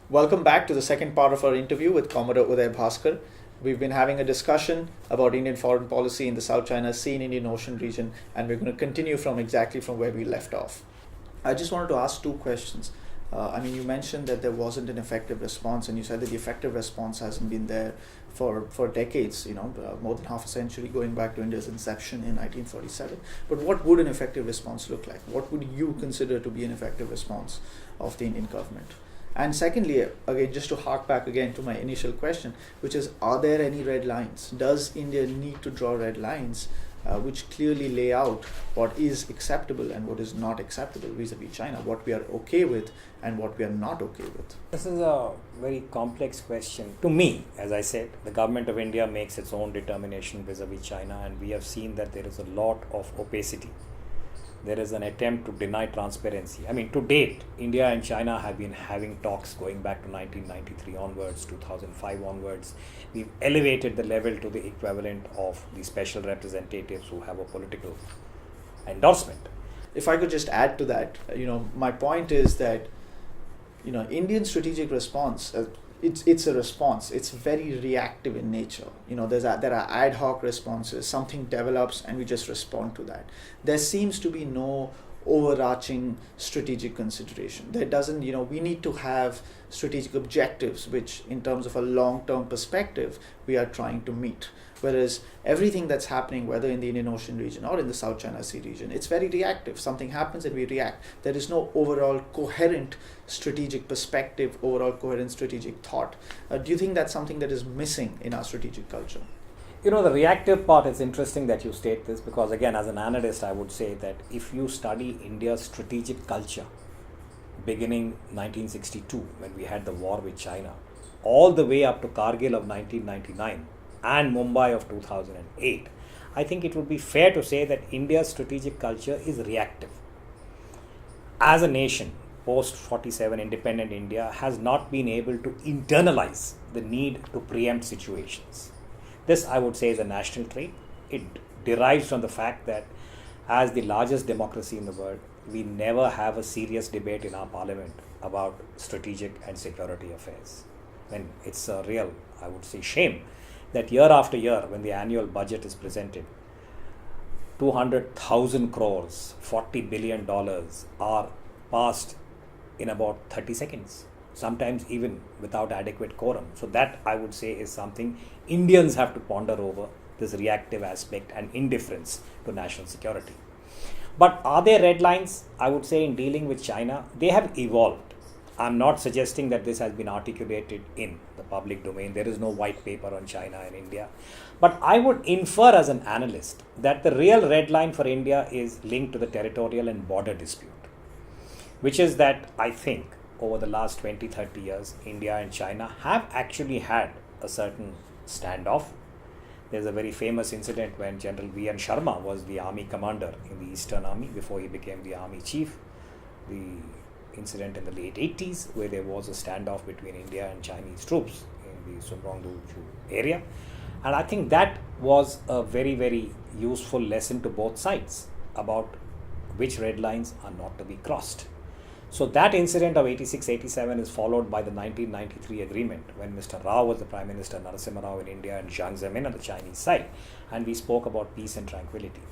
Welcome back to the second part of our interview with Commodore Uday Bhaskar. We've been having a discussion about Indian foreign policy in the South China Sea and Indian Ocean region, and we're going to continue from where we left off. I just wanted to ask two questions. You mentioned that there wasn't an effective response, and you said that the effective response hasn't been there for decades, more than half a century, going back to India's inception in 1947. But what would an effective response look like? What would you consider to be an effective response of the Indian government? And secondly, again, just to hark back again to my initial question, which is, are there any red lines? Does India need to draw red lines which clearly lay out what is acceptable and what is not acceptable vis-a-vis China, what we are okay with and what we are not okay with? This is a very complex question. To me, as I said, the government of India makes its own determination vis-a-vis China, and we have seen that there is a lot of opacity. There is an attempt to deny transparency. To date, India and China have been having talks going back to 1993 onwards, 2005 onwards. We've elevated the level to the equivalent of the special representatives who have a political endorsement. If I could just add to that, my point is that, Indian strategic response, it's a response. It's very reactive in nature. There are ad hoc responses. Something develops and we just respond to that. There seems to be no overarching strategic consideration. There doesn't, we need to have strategic objectives, which in terms of a long-term perspective, we are trying to meet. Whereas everything that's happening, whether in the Indian Ocean region or in the South China Sea region, it's very reactive. Something happens and we react. There is no overall coherent strategic perspective, overall coherent strategic thought. Do you think that's something that is missing in our strategic culture? The reactive part is interesting that you state this, because again, as an analyst, I would say that if you study India's strategic culture, beginning 1962, when we had the war with China, all the way up to Kargil of 1999 and Mumbai of 2008, I think it would be fair to say that India's strategic culture is reactive. As a nation, post-47 independent India has not been able to internalize the need to preempt situations. This, I would say, is a national trait. It derives from the fact that as the largest democracy in the world, we never have a serious debate in our parliament about strategic and security affairs. And it's a real, I would say, shame that year after year, when the annual budget is presented, 200,000 crores, $40 billion are passed in about 30 seconds. Sometimes even without adequate quorum. So that, I would say, is something Indians have to ponder over, this reactive aspect and indifference to national security. But are there red lines? I would say in dealing with China, they have evolved. I'm not suggesting that this has been articulated in the public domain. There is no white paper on China and India. But I would infer as an analyst that the real red line for India is linked to the territorial and border dispute, which is that I think over the last 20-30 years, India and China have actually had a certain standoff. There's a very famous incident when General V.N. Sharma was the army commander in the Eastern Army before he became the army chief. The incident in the late 80s where there was a standoff between India and Chinese troops in the Sunrong-Dulju area. And I think that was a very, very useful lesson to both sides about which red lines are not to be crossed. So that incident of 86-87 is followed by the 1993 agreement when Mr. Rao was the Prime Minister, Narasimha Rao in India and Jiang Zemin on the Chinese side, and we spoke about peace and tranquility.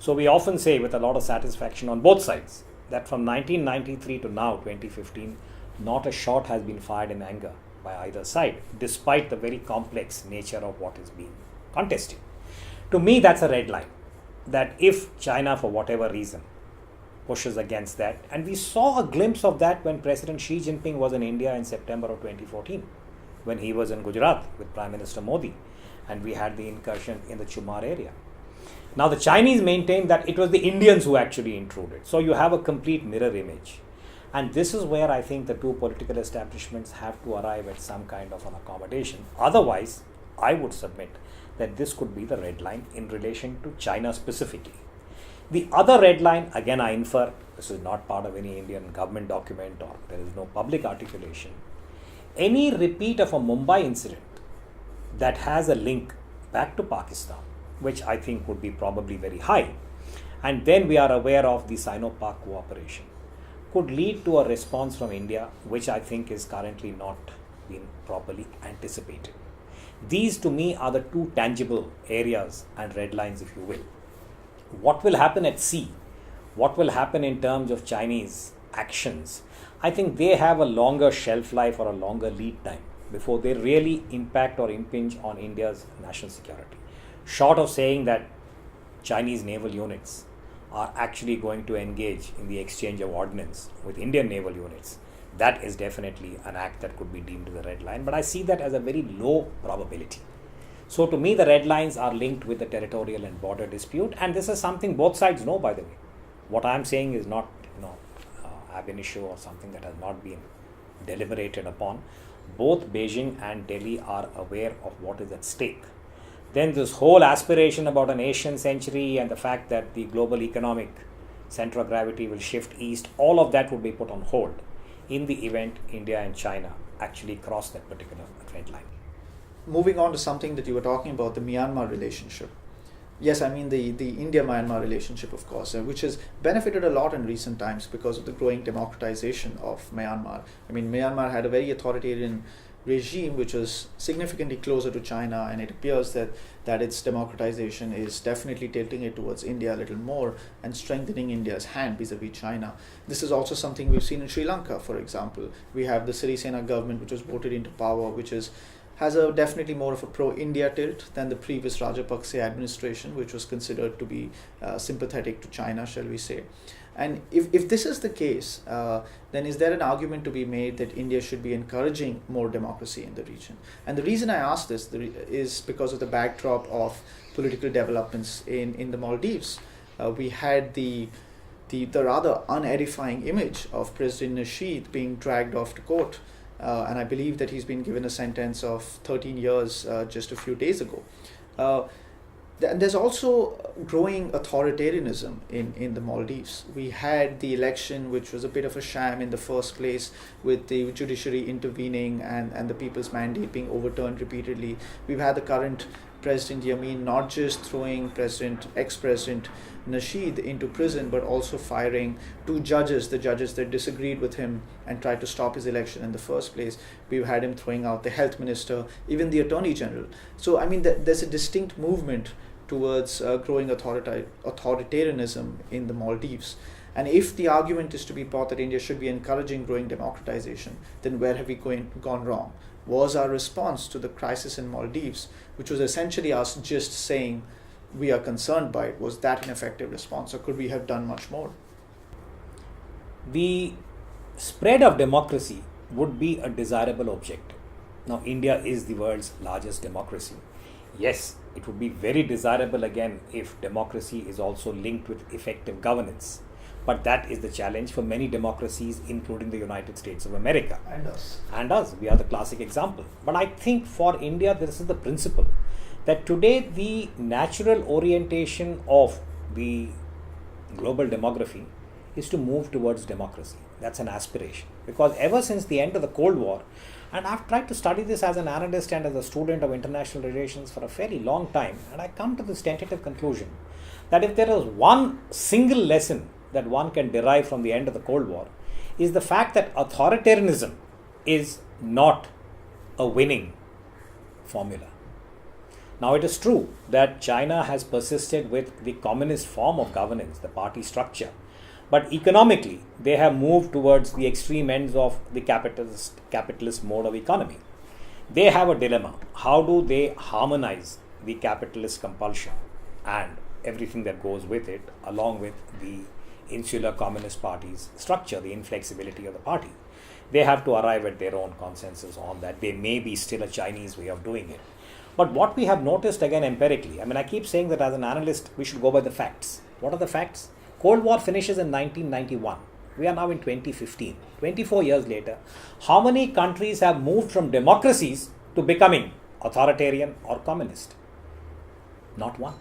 So we often say with a lot of satisfaction on both sides that from 1993 to now, 2015, not a shot has been fired in anger by either side, despite the very complex nature of what is being contested. To me, that's a red line, that if China, for whatever reason, pushes against that. And we saw a glimpse of that when President Xi Jinping was in India in September of 2014, when he was in Gujarat with Prime Minister Modi, and we had the incursion in the Chumar area. Now the Chinese maintained that it was the Indians who actually intruded. So you have a complete mirror image. And this is where I think the two political establishments have to arrive at some kind of an accommodation. Otherwise, I would submit that this could be the red line in relation to China specifically. The other red line, again I infer, this is not part of any Indian government document or there is no public articulation. Any repeat of a Mumbai incident that has a link back to Pakistan, which I think would be probably very high, and then we are aware of the Sino-Pak cooperation, could lead to a response from India, which I think is currently not being properly anticipated. These to me are the two tangible areas and red lines, if you will. What will happen at sea? What will happen in terms of Chinese actions? I think they have a longer shelf life or a longer lead time before they really impact or impinge on India's national security. Short of saying that Chinese naval units are actually going to engage in the exchange of ordnance with Indian naval units, that is definitely an act that could be deemed as a red line. But I see that as a very low probability. So to me, the red lines are linked with the territorial and border dispute, and this is something both sides know, by the way. What I am saying is not, ab initio or something that has not been deliberated upon. Both Beijing and Delhi are aware of what is at stake. Then this whole aspiration about an Asian century and the fact that the global economic center of gravity will shift east, all of that would be put on hold in the event India and China actually cross that particular red line. Moving on to something that you were talking about, the Myanmar relationship. Yes, I mean the India-Myanmar relationship, of course, which has benefited a lot in recent times because of the growing democratization of Myanmar. I mean, Myanmar had a very authoritarian regime which was significantly closer to China, and it appears that its democratization is definitely tilting it towards India a little more and strengthening India's hand vis-a-vis China. This is also something we've seen in Sri Lanka, for example. We have the Sirisena government which was voted into power, which has a definitely more of a pro-India tilt than the previous Rajapaksa administration, which was considered to be sympathetic to China, shall we say. And if this is the case, then is there an argument to be made that India should be encouraging more democracy in the region? And the reason I ask this is because of the backdrop of political developments in the Maldives. We had the rather unedifying image of President Nasheed being dragged off to court. And I believe that he's been given a sentence of 13 years just a few days ago. And there's also growing authoritarianism in the Maldives. We had the election, which was a bit of a sham in the first place, with the judiciary intervening and the people's mandate being overturned repeatedly. We've had the current President Yamin not just throwing ex-President Nasheed into prison, but also firing two judges, the judges that disagreed with him and tried to stop his election in the first place. We've had him throwing out the health minister, even the attorney general. So, I mean, there's a distinct movement towards growing authoritarianism in the Maldives. And if the argument is to be brought that India should be encouraging growing democratization, then where have we gone wrong? Was our response to the crisis in Maldives, which was essentially us just saying we are concerned by it, was that an effective response, or could we have done much more? The spread of democracy would be a desirable objective. Now, India is the world's largest democracy. Yes, it would be very desirable again if democracy is also linked with effective governance. But that is the challenge for many democracies, including the United States of America. And us. We are the classic example. But I think for India, this is the principle that today the natural orientation of the global demography is to move towards democracy. That's an aspiration. Because ever since the end of the Cold War, and I've tried to study this as an analyst and as a student of international relations for a fairly long time, and I come to this tentative conclusion that if there is one single lesson that one can derive from the end of the Cold War, is the fact that authoritarianism is not a winning formula. Now, it is true that China has persisted with the communist form of governance, the party structure, but economically they have moved towards the extreme ends of the capitalist mode of economy. They have a dilemma. How do they harmonize the capitalist compulsion and everything that goes with it, along with the insular communist party's structure, the inflexibility of the party? They have to arrive at their own consensus on that. There may be still a Chinese way of doing it. But what we have noticed again empirically, I keep saying that as an analyst, we should go by the facts. What are the facts? Cold War finishes in 1991. We are now in 2015. 24 years later, how many countries have moved from democracies to becoming authoritarian or communist? Not one.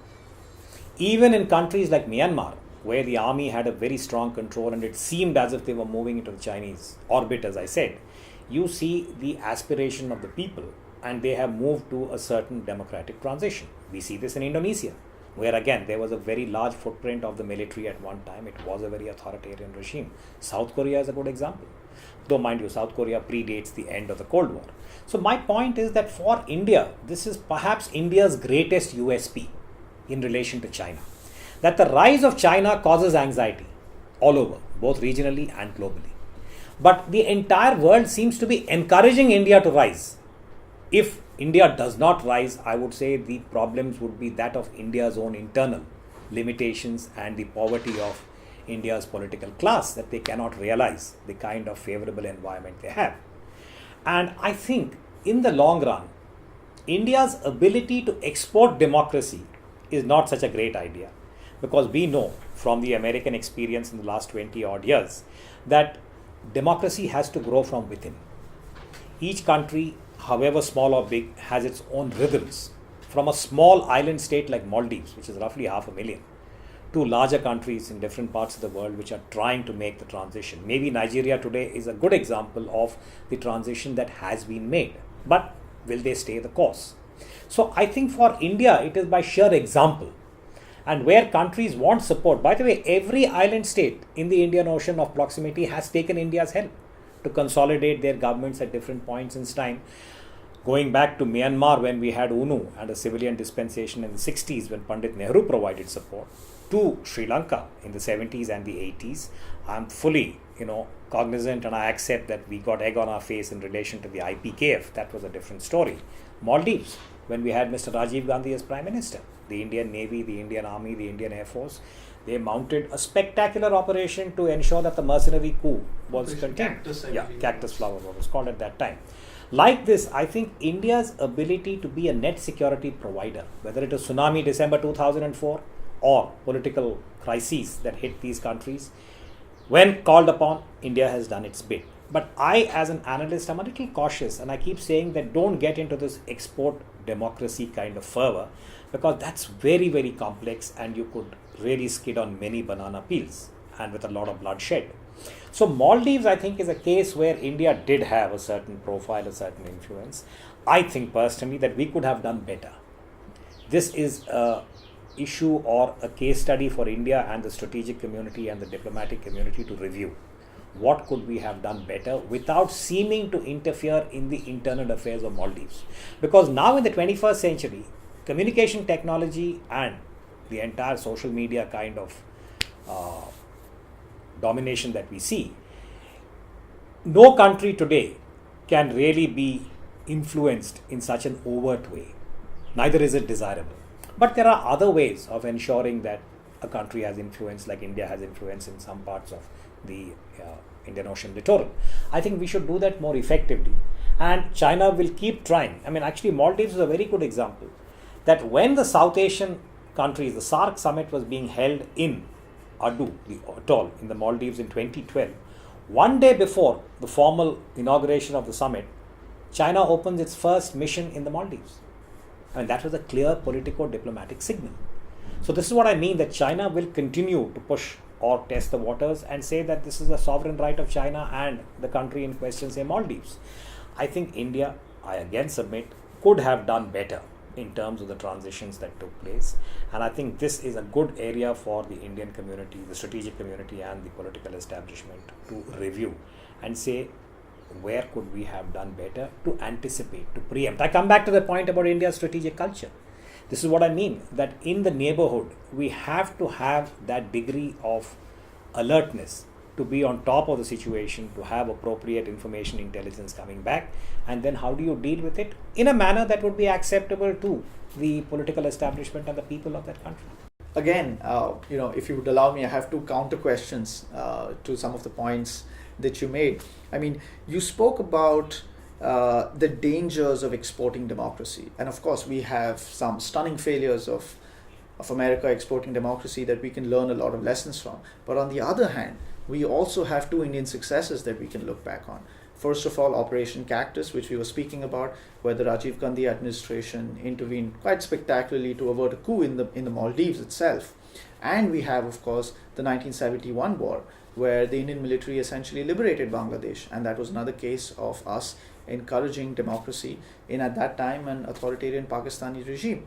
Even in countries like Myanmar, where the army had a very strong control and it seemed as if they were moving into the Chinese orbit, as I said, you see the aspiration of the people and they have moved to a certain democratic transition. We see this in Indonesia. where again there was a very large footprint of the military at one time. It was a very authoritarian regime. South Korea is a good example. Though, mind you, South Korea predates the end of the Cold War. So my point is that for India, this is perhaps India's greatest USP in relation to China. That the rise of China causes anxiety all over, both regionally and globally. But the entire world seems to be encouraging India to rise. If India does not rise, I would say the problems would be that of India's own internal limitations and the poverty of India's political class, that they cannot realize the kind of favorable environment they have. And I think in the long run, India's ability to export democracy is not such a great idea, because we know from the American experience in the last 20 odd years that democracy has to grow from within. Each country, however small or big, has its own rhythms. From a small island state like Maldives, which is roughly 500,000, to larger countries in different parts of the world which are trying to make the transition. Maybe Nigeria today is a good example of the transition that has been made. But will they stay the course? So I think for India, it is by sheer example. And where countries want support, by the way, every island state in the Indian Ocean of proximity has taken India's help to consolidate their governments at different points in time. Going back to Myanmar, when we had UNU and a civilian dispensation in the 60s, when Pandit Nehru provided support, to Sri Lanka in the 70s and the 80s, I'm fully, cognizant, and I accept that we got egg on our face in relation to the IPKF. That was a different story. Maldives, when we had Mr. Rajiv Gandhi as Prime Minister, the Indian Navy, the Indian Army, the Indian Air Force, they mounted a spectacular operation to ensure that the mercenary coup was contained. Cactus flower was called at that time. Like this, I think India's ability to be a net security provider, whether it is tsunami December 2004 or political crises that hit these countries, when called upon, India has done its bit. But I, as an analyst, am a little cautious, and I keep saying that don't get into this export democracy kind of fervor, because that's very, very complex and you could really skid on many banana peels and with a lot of bloodshed. So Maldives, I think, is a case where India did have a certain profile, a certain influence. I think personally that we could have done better. This is a issue or a case study for India and the strategic community and the diplomatic community to review. What could we have done better without seeming to interfere in the internal affairs of Maldives? Because now in the 21st century, communication technology and the entire social media kind of domination that we see, no country today can really be influenced in such an overt way. Neither is it desirable. But there are other ways of ensuring that a country has influence, like India has influence in some parts of the Indian Ocean littoral. I think we should do that more effectively. And China will keep trying. Actually, Maldives is a very good example. That when the South Asian countries, the SAARC summit was being held in Adu, the atoll in the Maldives in 2012, one day before the formal inauguration of the summit, China opens its first mission in the Maldives. That was a clear politico-diplomatic signal. So this is what I mean, that China will continue to push or test the waters and say that this is a sovereign right of China and the country in question, say Maldives. I think India, I again submit, could have done better in terms of the transitions that took place. And I think this is a good area for the Indian community, the strategic community and the political establishment to review and say, where could we have done better to anticipate, to preempt. I come back to the point about India's strategic culture. This is what I mean, that in the neighborhood, we have to have that degree of alertness to be on top of the situation, to have appropriate information intelligence coming back, and then how do you deal with it in a manner that would be acceptable to the political establishment and the people of that country. Again, if you would allow me, I have two counter questions to some of the points that you made. You spoke about the dangers of exporting democracy. And of course, we have some stunning failures of America exporting democracy that we can learn a lot of lessons from. But on the other hand, we also have two Indian successes that we can look back on. First of all, Operation Cactus, which we were speaking about, where the Rajiv Gandhi administration intervened quite spectacularly to avert a coup in the Maldives itself. And we have, of course, the 1971 war, where the Indian military essentially liberated Bangladesh. And that was another case of us encouraging democracy in, at that time, an authoritarian Pakistani regime.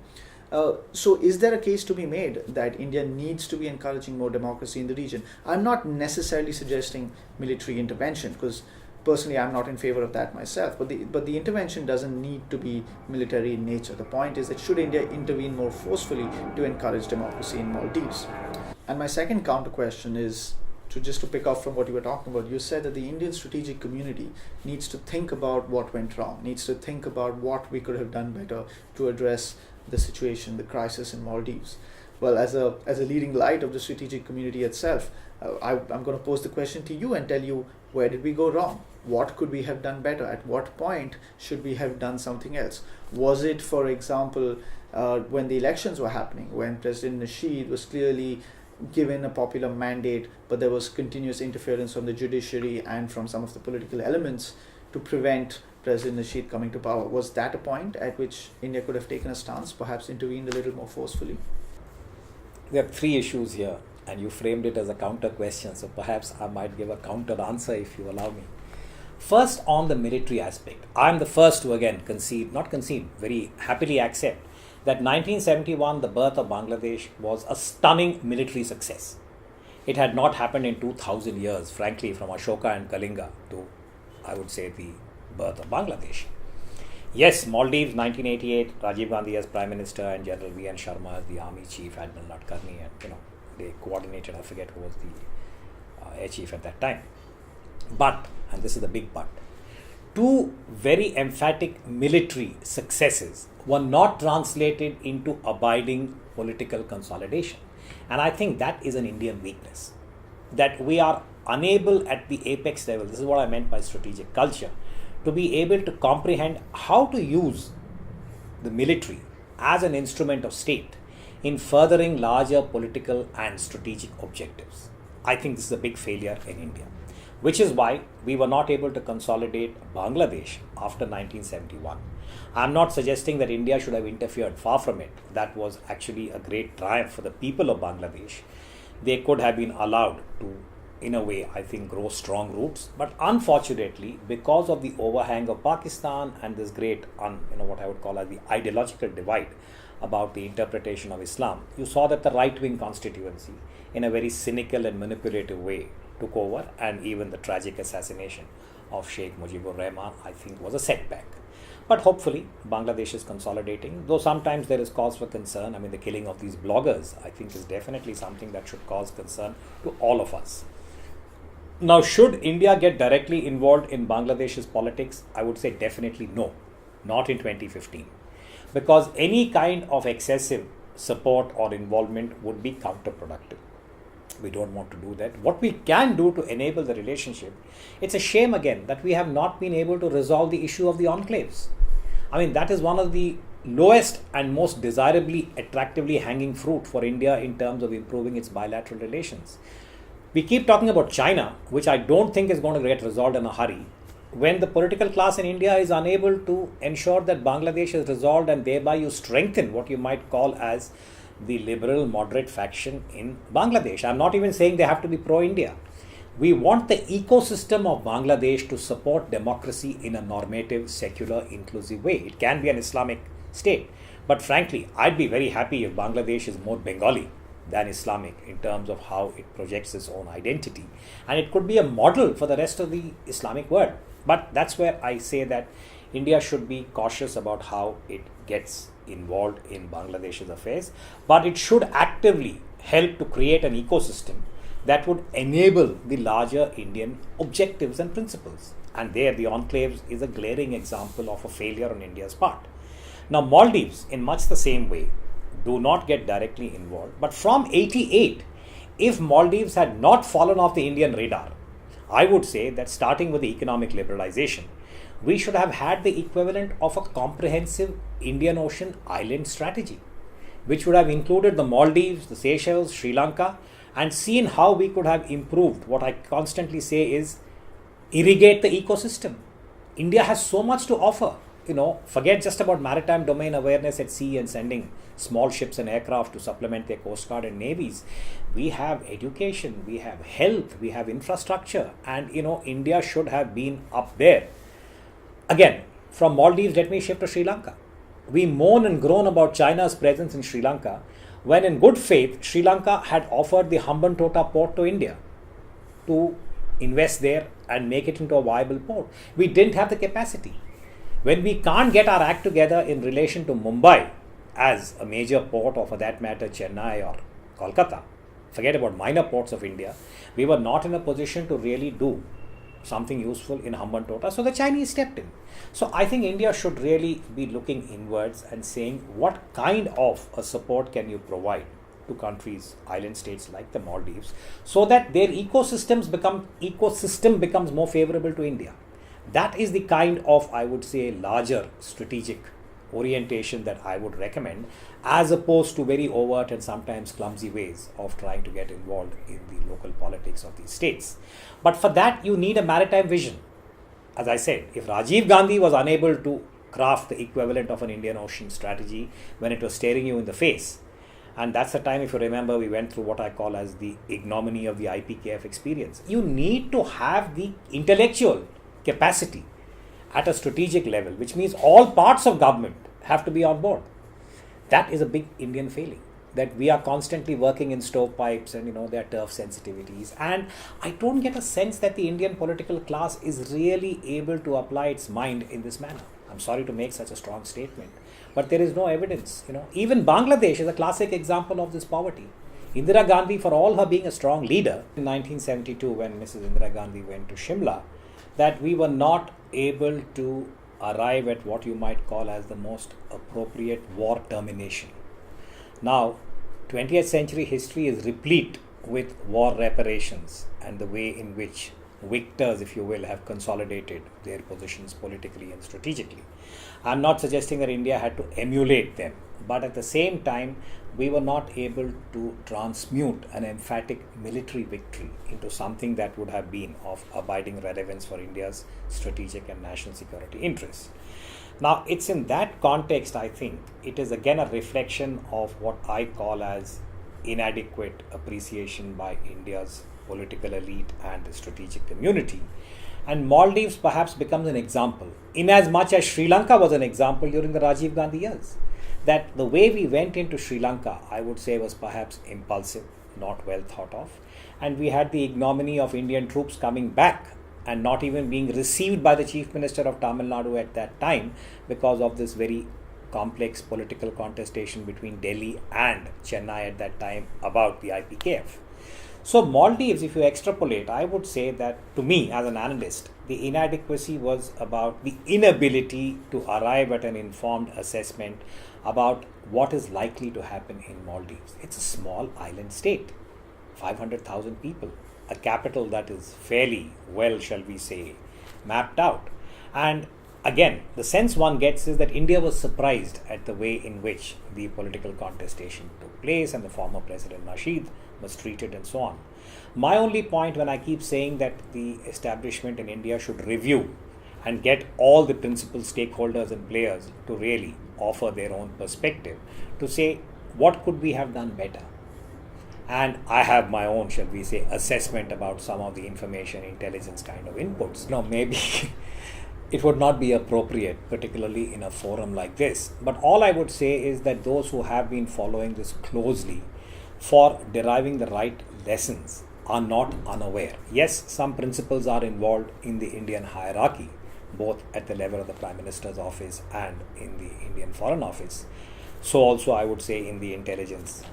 So is there a case to be made that India needs to be encouraging more democracy in the region? I'm not necessarily suggesting military intervention, because personally I'm not in favor of that myself, but the intervention doesn't need to be military in nature. The point is that should India intervene more forcefully to encourage democracy in Maldives? And my second counter question is, to pick up from what you were talking about, you said that the Indian strategic community needs to think about what went wrong, needs to think about what we could have done better to address the situation, the crisis in Maldives. Well, as a leading light of the strategic community itself, I'm going to pose the question to you and tell you, where did we go wrong? What could we have done better? At what point should we have done something else? Was it, for example, when the elections were happening, when President Nasheed was clearly given a popular mandate, but there was continuous interference from the judiciary and from some of the political elements to prevent President Nasheed coming to power? Was that a point at which India could have taken a stance, perhaps intervened a little more forcefully? There are three issues here, and you framed it as a counter question, so perhaps I might give a counter answer if you allow me. First, on the military aspect, I'm the first to again very happily accept that 1971, the birth of Bangladesh, was a stunning military success. It had not happened in 2000 years, frankly, from Ashoka and Kalinga to, I would say, the birth of Bangladesh. Yes, Maldives, 1988, Rajiv Gandhi as Prime Minister and General V.N. Sharma as the Army Chief, Admiral Nadkarni, and they coordinated, I forget who was the Air Chief at that time. But, and this is the big but, two very emphatic military successes were not translated into abiding political consolidation. And I think that is an Indian weakness, that we are unable at the apex level, this is what I meant by strategic culture, to be able to comprehend how to use the military as an instrument of state in furthering larger political and strategic objectives. I think this is a big failure in India, which is why we were not able to consolidate Bangladesh after 1971. I'm not suggesting that India should have interfered, far from it. That was actually a great triumph for the people of Bangladesh. They could have been allowed to, in a way, I think, grow strong roots. But unfortunately, because of the overhang of Pakistan and this great, what I would call as the ideological divide about the interpretation of Islam, you saw that the right-wing constituency, in a very cynical and manipulative way, took over, and even the tragic assassination of Sheikh Mujibur Rahman, I think, was a setback. But hopefully, Bangladesh is consolidating, though sometimes there is cause for concern. I mean, the killing of these bloggers, I think, is definitely something that should cause concern to all of us. Now, should India get directly involved in Bangladesh's politics? I would say definitely no, not in 2015. Because any kind of excessive support or involvement would be counterproductive. We don't want to do that. What we can do to enable the relationship, it's a shame again that we have not been able to resolve the issue of the enclaves. I mean, that is one of the lowest and most desirably, attractively hanging fruit for India in terms of improving its bilateral relations. We keep talking about China, which I don't think is going to get resolved in a hurry, when the political class in India is unable to ensure that Bangladesh is resolved, and thereby you strengthen what you might call as the liberal moderate faction in Bangladesh. I'm not even saying they have to be pro-India. We want the ecosystem of Bangladesh to support democracy in a normative, secular, inclusive way. It can be an Islamic state. But frankly, I'd be very happy if Bangladesh is more Bengali than Islamic in terms of how it projects its own identity. And it could be a model for the rest of the Islamic world. But that's where I say that India should be cautious about how it gets involved in Bangladesh's affairs. But it should actively help to create an ecosystem that would enable the larger Indian objectives and principles. And there, the enclaves is a glaring example of a failure on India's part. Now, Maldives, in much the same way, do not get directly involved. But from 88, if Maldives had not fallen off the Indian radar, I would say that starting with the economic liberalization, we should have had the equivalent of a comprehensive Indian Ocean island strategy, which would have included the Maldives, the Seychelles, Sri Lanka, and seen how we could have improved what I constantly say is irrigate the ecosystem. India has so much to offer. Forget just about maritime domain awareness at sea and sending small ships and aircraft to supplement their coast guard and navies. We have education, we have health, we have infrastructure, and India should have been up there. Again, from Maldives, let me shift to Sri Lanka. we moan and groan about China's presence in Sri Lanka, when in good faith, Sri Lanka had offered the Hambantota port to India to invest there and make it into a viable port. We didn't have the capacity. When we can't get our act together in relation to Mumbai as a major port, or for that matter Chennai or Kolkata, forget about minor ports of India, we were not in a position to really do something useful in Hambantota, so the Chinese stepped in. So I think India should really be looking inwards and saying, what kind of a support can you provide to countries, island states like the Maldives, so that their ecosystem becomes more favorable to India. That is the kind of, I would say, larger strategic orientation that I would recommend, as opposed to very overt and sometimes clumsy ways of trying to get involved in the local politics of these states. But for that, you need a maritime vision. As I said, if Rajiv Gandhi was unable to craft the equivalent of an Indian Ocean strategy when it was staring you in the face, and that's the time, if you remember, we went through what I call as the ignominy of the IPKF experience. You need to have the intellectual capacity at a strategic level, which means all parts of government have to be on board. That is a big Indian failing, that we are constantly working in stovepipes and there are turf sensitivities, and I don't get a sense that the Indian political class is really able to apply its mind in this manner. I'm sorry to make such a strong statement, but there is no evidence. Even Bangladesh is a classic example of this poverty. Indira Gandhi, for all her being a strong leader, in 1972 when Mrs. Indira Gandhi went to Shimla, that we were not able to arrive at what you might call as the most appropriate war termination. Now, 20th century history is replete with war reparations and the way in which victors, if you will, have consolidated their positions politically and strategically. I'm not suggesting that India had to emulate them, but at the same time, we were not able to transmute an emphatic military victory into something that would have been of abiding relevance for India's strategic and national security interests. Now, it's in that context, I think, it is again a reflection of what I call as inadequate appreciation by India's political elite and the strategic community. And Maldives perhaps becomes an example, in as much as Sri Lanka was an example during the Rajiv Gandhi years. That the way we went into Sri Lanka, I would say, was perhaps impulsive, not well thought of. And we had the ignominy of Indian troops coming back and not even being received by the Chief Minister of Tamil Nadu at that time because of this very complex political contestation between Delhi and Chennai at that time about the IPKF. So Maldives, if you extrapolate, I would say that to me as an analyst, the inadequacy was about the inability to arrive at an informed assessment about what is likely to happen in Maldives. It's a small island state, 500,000 people, a capital that is fairly well, shall we say, mapped out. And again, the sense one gets is that India was surprised at the way in which the political contestation took place and the former President Nasheed was treated and so on. My only point when I keep saying that the establishment in India should review and get all the principal stakeholders and players to really offer their own perspective, to say what could we have done better. And I have my own, shall we say, assessment about some of the information intelligence kind of inputs. Maybe it would not be appropriate, particularly in a forum like this. But all I would say is that those who have been following this closely for deriving the right lessons are not unaware. Yes, some principles are involved in the Indian hierarchy, both at the level of the Prime Minister's office and in the Indian Foreign Office. So also I would say in the intelligence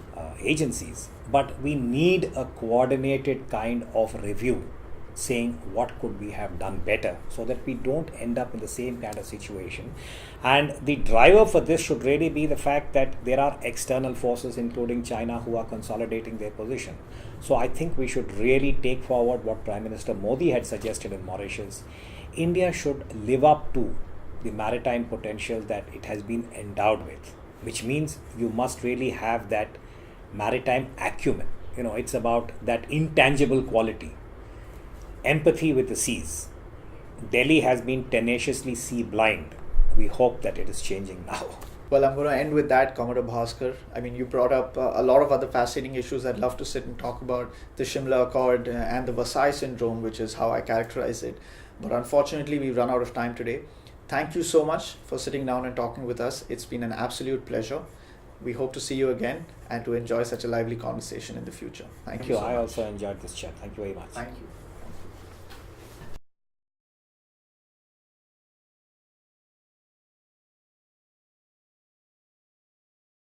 agencies. But we need a coordinated kind of review saying what could we have done better so that we don't end up in the same kind of situation. And the driver for this should really be the fact that there are external forces, including China, who are consolidating their position. So I think we should really take forward what Prime Minister Modi had suggested in Mauritius. India should live up to the maritime potential that it has been endowed with, which means you must really have that maritime acumen. It's about that intangible quality. Empathy with the seas. Delhi has been tenaciously sea blind. We hope that it is changing now. Well, I'm going to end with that, Commodore Bhaskar. I mean, you brought up a lot of other fascinating issues. I'd love to sit and talk about the Shimla Accord and the Versailles Syndrome, which is how I characterize it. But unfortunately, we've run out of time today. Thank you so much for sitting down and talking with us. It's been an absolute pleasure. We hope to see you again and to enjoy such a lively conversation in the future. Thank you so I much. also enjoyed this chat. Thank you very much. Thank you.